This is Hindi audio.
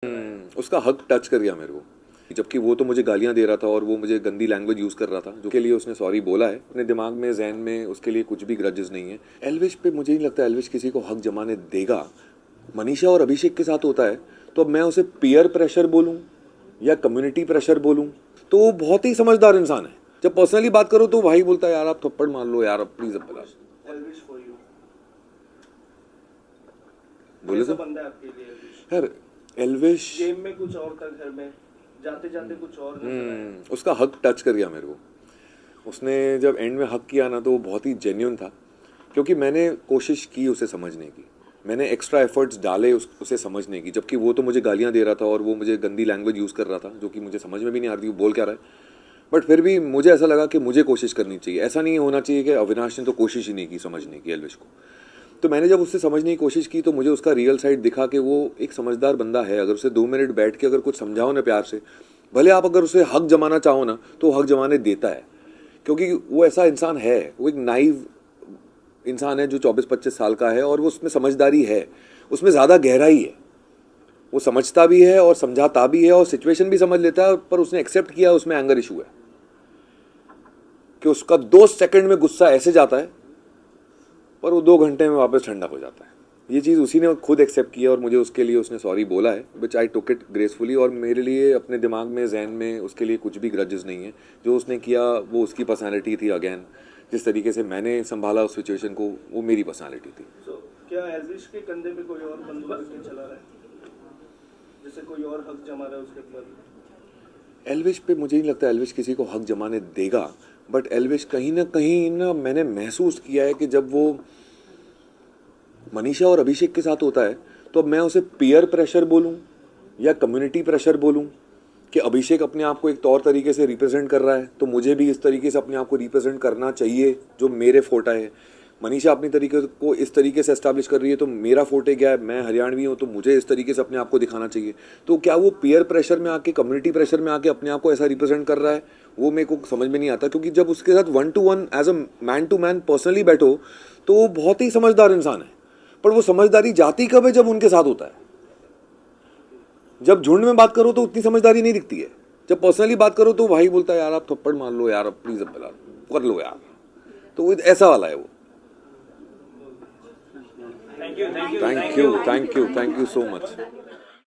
उसका हक टच कर गया मेरे को, जबकि वो तो मुझे गालियां दे रहा था और वो मुझे गंदी लैंग्वेज यूज़ कर रहा था, जो के लिए उसने सॉरी बोला है। अपने दिमाग में, जहन में उसके लिए कुछ भी ग्रजेस नहीं है। एल्विश पे मुझे नहीं लगता एल्विश किसी को हक जमाने देगा। मनीषा और अभिषेक के साथ होता है तो अब मैं उसे पीयर प्रेशर बोलूँ या कम्युनिटी प्रेशर बोलूँ, तो वो बहुत ही समझदार इंसान है। जब पर्सनली बात करो तो भाई बोलता है यार आप थप्पड़ मार लो यार, प्लीज अब बता। बोले तो यार एल्विश गेम में कुछ और था, घर में जाते जाते कुछ और उसका हक टच कर गया मेरे को। उसने जब एंड में हक किया ना तो वो बहुत ही जेन्युइन था, क्योंकि मैंने कोशिश की उसे समझने की, मैंने एक्स्ट्रा एफर्ट्स डाले उसे समझने की, जबकि वो तो मुझे गालियां दे रहा था और वो मुझे गंदी लैंग्वेज यूज़ कर रहा था, जो कि मुझे समझ में भी नहीं आ रही वो बोल क्या रहा है। बट फिर भी मुझे ऐसा लगा कि मुझे कोशिश करनी चाहिए। ऐसा नहीं होना चाहिए कि अविनाश ने तो कोशिश ही नहीं की समझने की एल्विश को। तो मैंने जब उससे समझने की कोशिश की तो मुझे उसका रियल साइड दिखा कि वो एक समझदार बंदा है। अगर उसे 2 मिनट बैठ के अगर कुछ समझाओ ना प्यार से, भले आप अगर उसे हक जमाना चाहो ना तो हक जमाने देता है, क्योंकि वो ऐसा इंसान है। वो एक नाइव इंसान है जो 24-25 साल का है और वो उसमें समझदारी है, उसमें ज़्यादा गहराई है। वो समझता भी है और समझाता भी है और सिचुएशन भी समझ लेता है, पर उसने एक्सेप्ट किया उसमें एंगर इशू है कि उसका 2 सेकंड में गुस्सा ऐसे जाता है पर वो 2 घंटे में वापस ठंडा हो जाता है। ये चीज़ उसी ने खुद एक्सेप्ट किया और मुझे उसके लिए उसने सॉरी बोला है, विच आई टुक इट ग्रेसफुली। और मेरे लिए अपने दिमाग में, जहन में उसके लिए कुछ भी ग्रजेस नहीं है। जो उसने किया वो उसकी पर्सनैलिटी थी। अगेन जिस तरीके से मैंने संभाला उस सिचुएशन को, वो मेरी पर्सनैलिटी थी। क्या एल्विश के कंधे पे कोई और बंदूक लेके चला रहा है, जैसे कोई और हक जमा रहा है उसके ऊपर? एल्विश पे मुझे नहीं लगता एल्विश किसी को हक जमाने देगा, बट एल्विश कहीं ना मैंने महसूस किया है कि जब वो मनीषा और अभिषेक के साथ होता है तो अब मैं उसे पीयर प्रेशर बोलूं या कम्युनिटी प्रेशर बोलूं कि अभिषेक अपने आप को एक तौर तरीके से रिप्रेजेंट कर रहा है तो मुझे भी इस तरीके से अपने आप को रिप्रेजेंट करना चाहिए जो मेरे फोटा है। मनीषा अपनी तरीके को इस तरीके से एस्टैब्लिश कर रही है तो मेरा फोटे क्या है, मैं हरियाणवी हूँ तो मुझे इस तरीके से अपने आप को दिखाना चाहिए। तो क्या वो पीयर प्रेशर में आके, कम्युनिटी प्रेशर में आके अपने आप को ऐसा रिप्रेजेंट कर रहा है, वो मेरे को समझ में नहीं आता। क्योंकि जब उसके साथ 1 to 1 as a man to man personally बैठो तो वो बहुत ही समझदार इंसान है। पर वो समझदारी जाती कब है? जब उनके साथ होता है। जब झुंड में बात करो तो उतनी समझदारी नहीं दिखती है। जब पर्सनली बात करो तो भाई बोलता है यार आप थप्पड़ मार लो यार, प्लीज अब कर लो यार। तो वो ऐसा वाला है वो। Thank you so much.